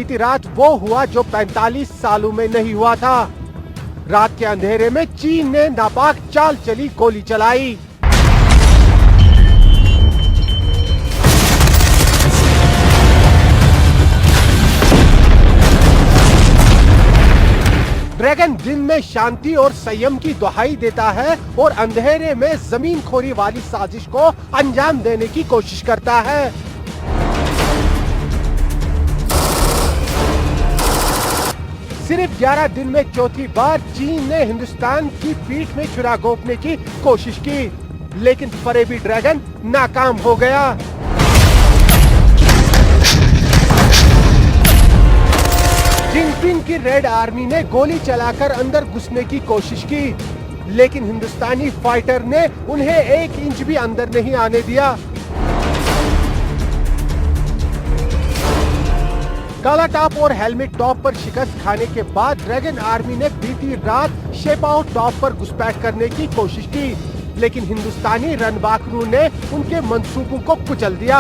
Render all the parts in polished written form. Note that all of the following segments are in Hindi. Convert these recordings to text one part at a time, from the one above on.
बीती रात वो हुआ जो 45 सालों में नहीं हुआ था। रात के अंधेरे में चीन ने नापाक चाल चली, गोली चलाई। ड्रैगन दिन में शांति और संयम की दुहाई देता है और अंधेरे में जमीन खोरी वाली साजिश को अंजाम देने की कोशिश करता है। सिर्फ 11 दिन में चौथी बार चीन ने हिंदुस्तान की पीठ में छुरा घोंपने की कोशिश की, लेकिन फरेबी ड्रैगन नाकाम हो गया। जिनपिंग की रेड आर्मी ने गोली चलाकर अंदर घुसने की कोशिश की, लेकिन हिंदुस्तानी फाइटर ने उन्हें 1 इंच भी अंदर नहीं आने दिया। काला टॉप और हेलमेट टॉप पर शिकस्त खाने के बाद ड्रैगन आर्मी ने बीती रात शेपाओ टॉप पर घुसपैठ करने की कोशिश की, लेकिन हिंदुस्तानी रणबांकुरों ने उनके मंसूबों को कुचल दिया।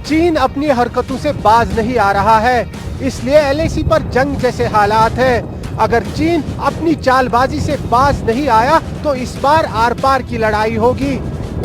चीन अपनी हरकतों से बाज नहीं आ रहा है, इसलिए LAC पर जंग जैसे हालात है। अगर चीन अपनी चालबाजी से बाज नहीं आया तो इस बार आर पार की लड़ाई होगी,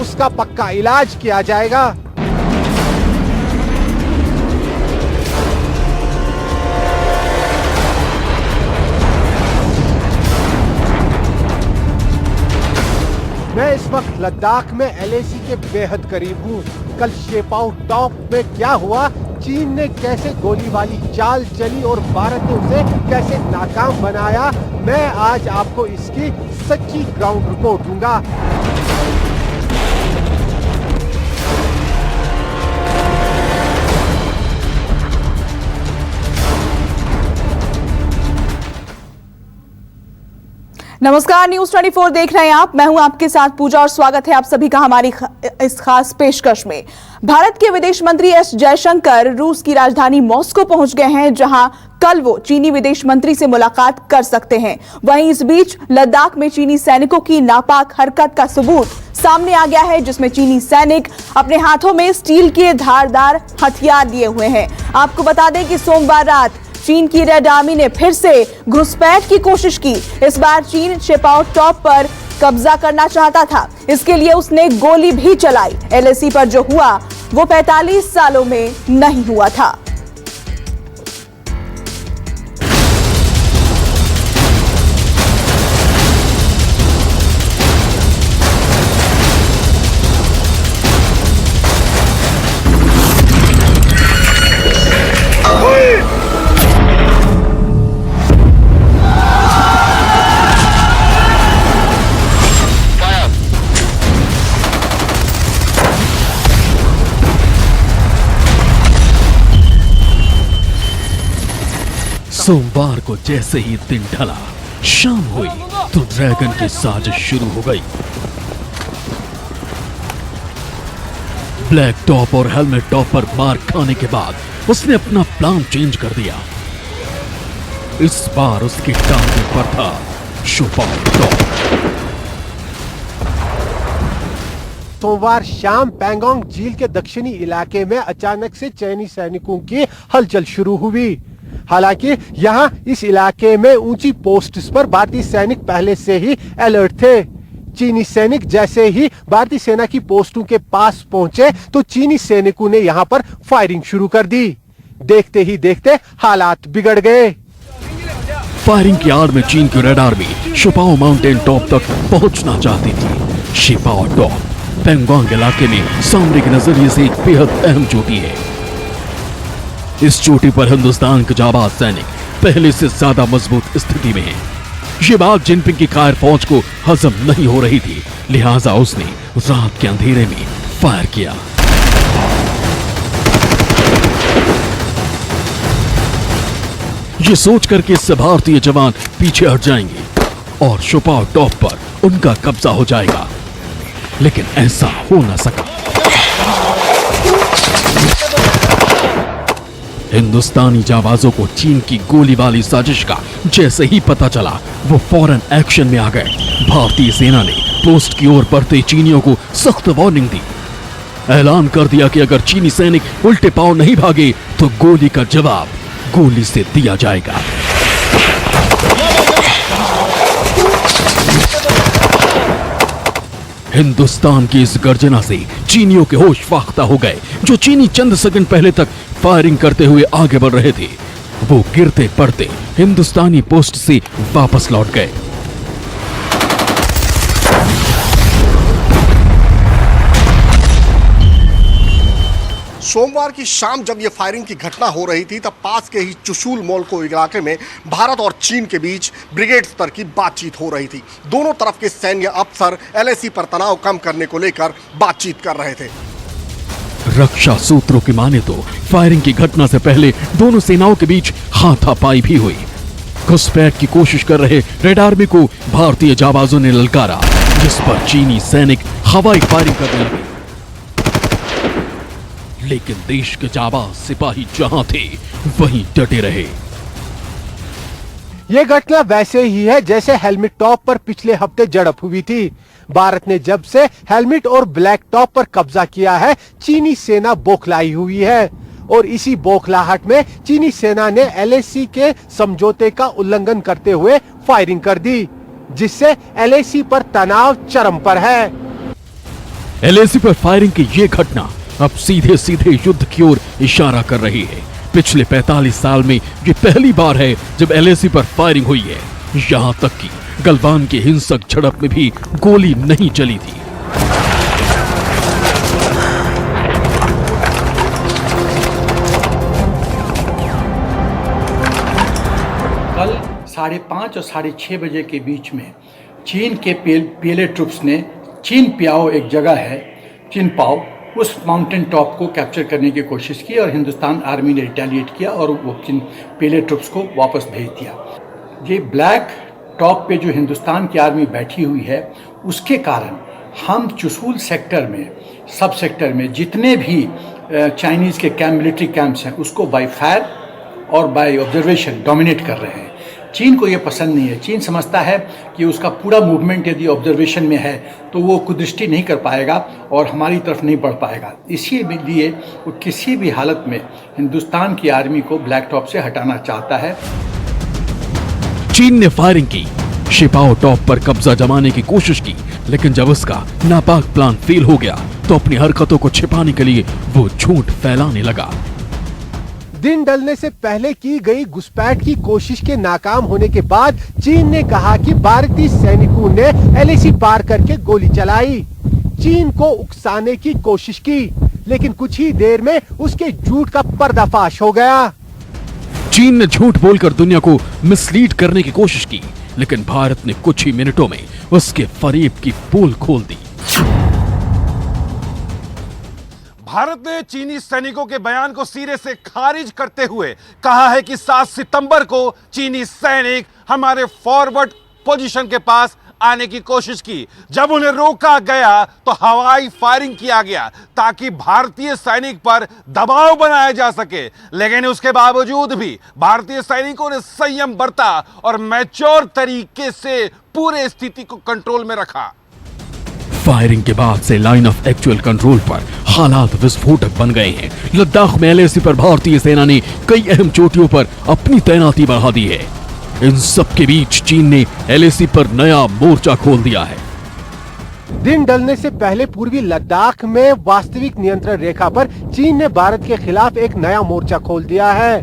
उसका पक्का इलाज किया जाएगा। मैं इस वक्त लद्दाख में LAC के बेहद करीब हूँ। कल शेपाओ टॉप में क्या हुआ, चीन ने कैसे गोली वाली चाल चली और भारत ने उसे कैसे नाकाम बनाया, मैं आज आपको इसकी सच्ची ग्राउंड रिपोर्ट दूंगा। नमस्कार, न्यूज 24 देख रहे हैं आप। मैं हूं आपके साथ पूजा और स्वागत है आप सभी का हमारी इस खास पेशकश में। भारत के विदेश मंत्री एस जयशंकर रूस की राजधानी मॉस्को पहुंच गए हैं, जहां कल वो चीनी विदेश मंत्री से मुलाकात कर सकते हैं। वहीं इस बीच लद्दाख में चीनी सैनिकों की नापाक हरकत का सबूत सामने आ गया है, जिसमें चीनी सैनिक अपने हाथों में स्टील के धारदार हथियार लिए हुए हैं। आपको बता दें कि सोमवार रात चीन की रेड आर्मी ने फिर से घुसपैठ की कोशिश की। इस बार चीन शेपाओ टॉप पर कब्जा करना चाहता था, इसके लिए उसने गोली भी चलाई। LAC पर जो हुआ वो 45 सालों में नहीं हुआ था। सोमवार को जैसे ही दिन ढला, शाम हुई तो ड्रैगन की साजिश शुरू हो गई। ब्लैक टॉप और हेलमेट टॉप पर मार खाने के बाद उसने अपना प्लान चेंज कर दिया। इस बार उसकी टारगेट पर था शेपाओ टॉप। सोमवार शाम पैंगोंग झील के दक्षिणी इलाके में अचानक से चीनी सैनिकों की हलचल शुरू हुई। हालांकि यहां इस इलाके में ऊंची पोस्ट्स पर भारतीय सैनिक पहले से ही अलर्ट थे। चीनी सैनिक जैसे ही भारतीय सेना की पोस्टों के पास पहुंचे तो चीनी सैनिकों ने यहां पर फायरिंग शुरू कर दी। देखते ही देखते हालात बिगड़ गए। फायरिंग की आड़ में चीन की रेड आर्मी शेपाओ माउंटेन टॉप तक पहुंचना चाहती थी। शेपाओ टॉप पैंगोंग इलाके में सामरिक नजरिए से एक बेहद अहम चोटी है। इस चोटी पर हिंदुस्तान के जाबाज सैनिक पहले से ज्यादा मजबूत स्थिति में हैं। ये बात जिनपिंग की कायर फौज को हजम नहीं हो रही थी, लिहाजा उसने रात के अंधेरे में फायर किया। ये सोचकर कि इससे भारतीय जवान पीछे हट जाएंगे और शेपाओ टॉप पर उनका कब्जा हो जाएगा, लेकिन ऐसा हो न सका। हिंदुस्तानी जाबाजों को चीन की गोली वाली साजिश का जैसे ही पता चला, वो फौरन एक्शन में आ गए। भारतीय सेना ने पोस्ट की ओर बढ़ते चीनियों को सख्त वार्निंग दी। ऐलान कर दिया कि अगर चीनी सैनिक उल्टे पांव नहीं भागे तो गोली का जवाब गोली से दिया जाएगा। हिंदुस्तान की इस गर्जना से चीनियों के होश फाख्ता हो गए। जो चीनी चंद सेकंड पहले तक फायरिंग करते हुए आगे बढ़ रहे थे, वो गिरते पड़ते हिंदुस्तानी पोस्ट से वापस लौट गए। सोमवार की शाम जब ये फायरिंग की घटना हो रही थी, तब पास के ही चुशूल मॉल को इलाके में भारत और चीन के बीच ब्रिगेड स्तर की बातचीत हो रही थी। दोनों तरफ के सैन्य अफसर एलएसी पर तनाव कम करने को लेकर बातचीत कर रहे थे। रक्षा सूत्रों की माने तो फायरिंग की घटना से पहले दोनों सेनाओं के बीच हाथापाई भी हुई। घुसपैठ की कोशिश कर रहे रेड आर्मी को भारतीय जाबाजों ने ललकारा, जिस पर चीनी सैनिक हवाई फायरिंग करने लगे। लेकिन देश के जाबाज सिपाही जहां थे वहीं डटे रहे। ये घटना वैसे ही है जैसे हेलमेट टॉप पर पिछले हफ्ते झड़प हुई थी। भारत ने जब से हेलमेट और ब्लैक टॉप पर कब्जा किया है, चीनी सेना बौखलाई हुई है और इसी बौखलाहट में चीनी सेना ने एलएसी के समझौते का उल्लंघन करते हुए फायरिंग कर दी, जिससे एलएसी पर तनाव चरम पर है। एलएसी पर फायरिंग की ये घटना अब सीधे सीधे युद्ध की ओर इशारा कर रही है। पिछले 45 साल में ये पहली बार है जब एलएसी पर फायरिंग हुई है। यहां तक कि गलवान की हिंसक झड़प में भी गोली नहीं चली थी। कल 5:30 और 6:30 बजे के बीच में चीन के पीएलए ट्रुप्स ने चीन पियाओ एक जगह है, चीन पाओ, उस माउंटेन टॉप को कैप्चर करने की कोशिश की और हिंदुस्तान आर्मी ने रिटेलिएट किया और वो चीन पीएलए ट्रुप्स को वापस भेज दिया। ये ब्लैक टॉप पे जो हिंदुस्तान की आर्मी बैठी हुई है, उसके कारण हम चुशूल सेक्टर में, सब सेक्टर में जितने भी चाइनीज़ के मिलिट्री कैंप्स हैं, उसको बाय फायर और बाय ऑब्जर्वेशन डोमिनेट कर रहे हैं। चीन को ये पसंद नहीं है। चीन समझता है कि उसका पूरा मूवमेंट यदि ऑब्जर्वेशन में है तो वो कुदृष्टि नहीं कर पाएगा और हमारी तरफ नहीं बढ़ पाएगा। इसीलिए वो किसी भी हालत में हिंदुस्तान की आर्मी को ब्लैक टॉप से हटाना चाहता है। चीन ने फायरिंग की, शिपाओ टॉप पर कब्जा जमाने की कोशिश की, लेकिन जब उसका नापाक प्लान फेल हो गया तो अपनी हरकतों को छिपाने के लिए वो झूठ फैलाने लगा। दिन ढलने से पहले की गई घुसपैठ की कोशिश के नाकाम होने के बाद चीन ने कहा कि भारतीय सैनिकों ने एलएसी पार करके गोली चलाई, चीन को उकसाने की कोशिश की, लेकिन कुछ ही देर में उसके झूठ का पर्दाफाश हो गया। चीन ने झूठ बोलकर दुनिया को मिसलीड करने की कोशिश की, लेकिन भारत ने कुछ ही मिनटों में उसके फरेब की पोल खोल दी। भारत ने चीनी सैनिकों के बयान को सिरे से खारिज करते हुए कहा है कि 7 सितंबर को चीनी सैनिक हमारे फॉरवर्ड पोजीशन के पास आने की कोशिश की। जब उन्हें रोका गया तो हवाई फायरिंग किया गया ताकि भारतीय सैनिक पर दबाव बनाया जा सके, लेकिन उसके बावजूद भी भारतीय सैनिकों ने संयम बरता और मैच्योर तरीके से पूरे स्थिति को कंट्रोल में रखा। फायरिंग के बाद से लाइन ऑफ एक्चुअल कंट्रोल पर हालात विस्फोटक बन गए हैं। लद्दाख में एलएसी पर भारतीय सेना ने कई अहम चोटियों पर अपनी तैनाती बढ़ा दी है। इन सब के बीच चीन ने एलएसी पर नया मोर्चा खोल दिया है। दिन ढलने से पहले पूर्वी लद्दाख में वास्तविक नियंत्रण रेखा पर चीन ने भारत के खिलाफ एक नया मोर्चा खोल दिया है।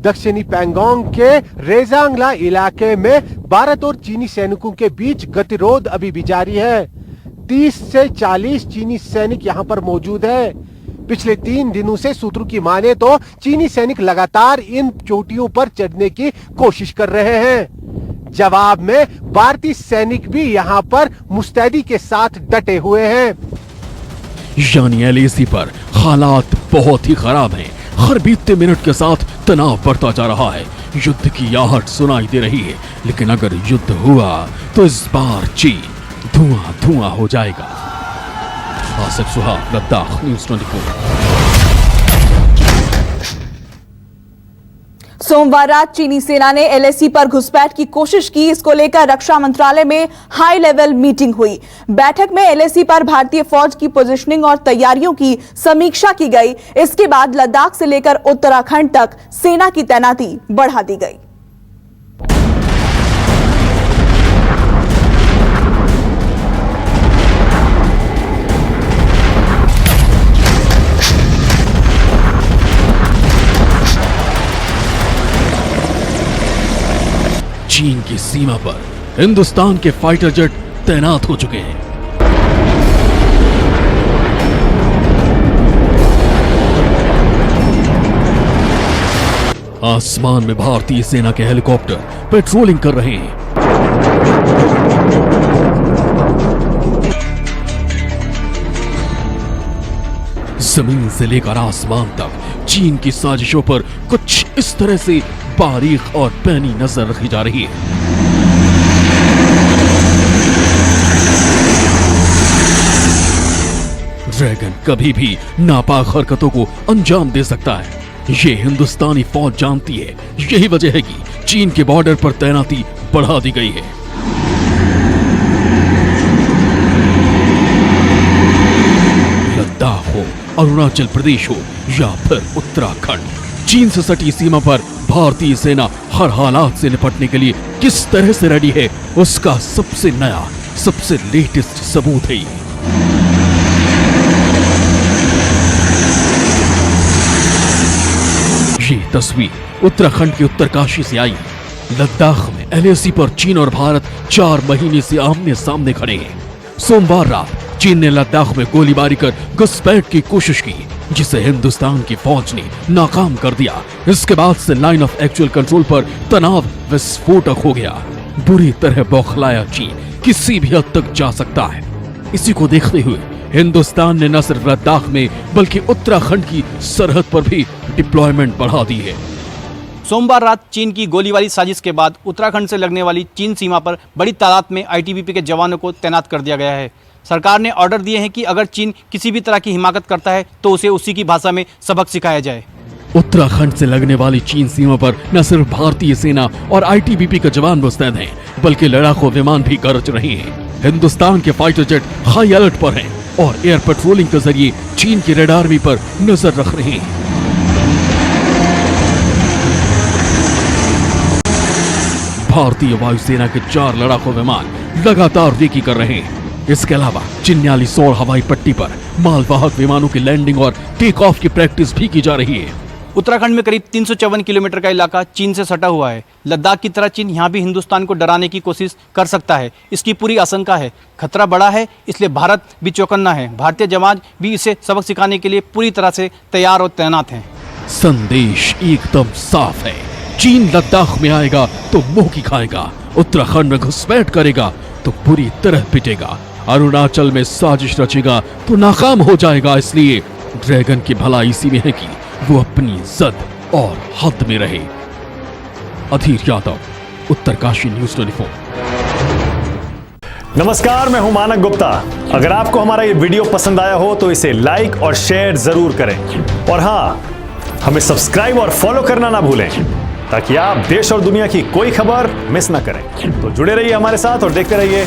दक्षिणी पैंगोंग के रेजांगला इलाके में भारत और चीनी सैनिकों के बीच गतिरोध अभी भी जारी है। 30 से 40 चीनी सैनिक यहां पर मौजूद है। पिछले 3 दिनों से सूत्रों की माने तो चीनी सैनिक लगातार इन चोटियों पर चढ़ने की कोशिश कर रहे हैं। जवाब में भारतीय सैनिक भी यहां पर मुस्तैदी के साथ डटे हुए हैं। यानी एलएसी पर हालात बहुत ही खराब हैं। हर बीतते मिनट के साथ तनाव बढ़ता जा रहा है। युद्ध की आहट सुनाई दे रही है, लेकिन अगर युद्ध हुआ तो इस बार चीन धुआं धुआं हो जाएगा। आसिफ सुहाग, लद्दाख, न्यूज़ 24। सोमवार रात चीनी सेना ने एलएसी पर घुसपैठ की कोशिश की। इसको लेकर रक्षा मंत्रालय में हाई लेवल मीटिंग हुई। बैठक में एलएसी पर भारतीय फौज की पोजीशनिंग और तैयारियों की समीक्षा की गई। इसके बाद लद्दाख से लेकर उत्तराखंड तक सेना की तैनाती बढ़ा दी गई। चीन की सीमा पर हिंदुस्तान के फाइटर जेट तैनात हो चुके हैं। आसमान में भारतीय सेना के हेलीकॉप्टर पेट्रोलिंग कर रहे हैं। जमीन से लेकर आसमान तक चीन की साजिशों पर कुछ इस तरह से बारीक और पैनी नजर रखी जा रही है। ड्रैगन कभी भी नापाक हरकतों को अंजाम दे सकता है। ये हिंदुस्तानी फौज जानती है। यही वजह है कि चीन के बॉर्डर पर तैनाती बढ़ा दी गई है। लद्दाख हो, अरुणाचल प्रदेश हो या फिर उत्तराखंड, चीन से सटी सीमा पर भारतीय सेना हर हालात से निपटने के लिए किस तरह से रेडी है, उसका सबसे नया, सबसे लेटेस्ट सबूत है ये। ये तस्वीर उत्तराखंड के उत्तरकाशी से आई है। लद्दाख में एलएसी पर चीन और भारत 4 महीने से आमने सामने खड़े हैं। सोमवार रात चीन ने लद्दाख में गोलीबारी कर घुसपैठ की कोशिश की, जिसे हिंदुस्तान की फौज ने नाकाम कर दिया। इसके बाद से लाइन ऑफ एक्चुअल कंट्रोल पर तनाव विस्फोटक हो गया। बुरी तरह बौखलाया चीन किसी भी हद तक जा सकता है। इसी को देखते हुए हिंदुस्तान ने न सिर्फ लद्दाख में बल्कि उत्तराखंड की सरहद पर भी डिप्लॉयमेंट बढ़ा दी है। सोमवार रात चीन की गोलीबारी साजिश के बाद उत्तराखंड से लगने वाली चीन सीमा पर बड़ी तादाद में आईटीबीपी के जवानों को तैनात कर दिया गया है। सरकार ने ऑर्डर दिए हैं कि अगर चीन किसी भी तरह की हिमाकत करता है तो उसे उसी की भाषा में सबक सिखाया जाए। उत्तराखंड से लगने वाली चीन सीमा पर न सिर्फ भारतीय सेना और आईटीबीपी के जवान मुस्तैद हैं, बल्कि लड़ाकू विमान भी गरज रहे हैं। हिंदुस्तान के फाइटर जेट हाई अलर्ट पर हैं और एयर पेट्रोलिंग के जरिए चीन की रेड आर्मी पर नजर रख रहे हैं। भारतीय वायुसेना के 4 लड़ाकू विमान लगातार रेकी कर रहे हैं। इसके अलावा चिन्यालीसौर हवाई पट्टी पर मालवाहक विमानों की लैंडिंग और टेक ऑफ की प्रैक्टिस भी की जा रही है। उत्तराखंड में करीब 354 किलोमीटर का इलाका चीन से सटा हुआ है। लद्दाख की तरह चीन यहाँ भी हिंदुस्तान को डराने की कोशिश कर सकता है, इसकी पूरी आशंका है। खतरा बड़ा है, इसलिए भारत भी चौकन्ना है। भारतीय जवान भी इसे सबक सिखाने के लिए पूरी तरह से तैयार और तैनात हैं। संदेश एकदम साफ है। चीन लद्दाख में आएगा तो मुंह की खाएगा, उत्तराखंड में घुसपैठ करेगा तो पूरी तरह पिटेगा, अरुणाचल में साजिश रचेगा तो नाकाम हो जाएगा। इसलिए ड्रैगन की भलाई इसी में है कि वो अपनी जद और हद में रहे। अधीर यादव, उत्तरकाशी न्यूज़ 24। नमस्कार, मैं हूं मानक गुप्ता। अगर आपको हमारा ये वीडियो पसंद आया हो तो इसे लाइक और शेयर जरूर करें, और हाँ, हमें सब्सक्राइब और फॉलो करना ना भूलें ताकि आप देश और दुनिया की कोई खबर मिस ना करें। तो जुड़े रहिए हमारे साथ और देखते रहिए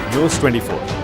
न्यूज़ 24।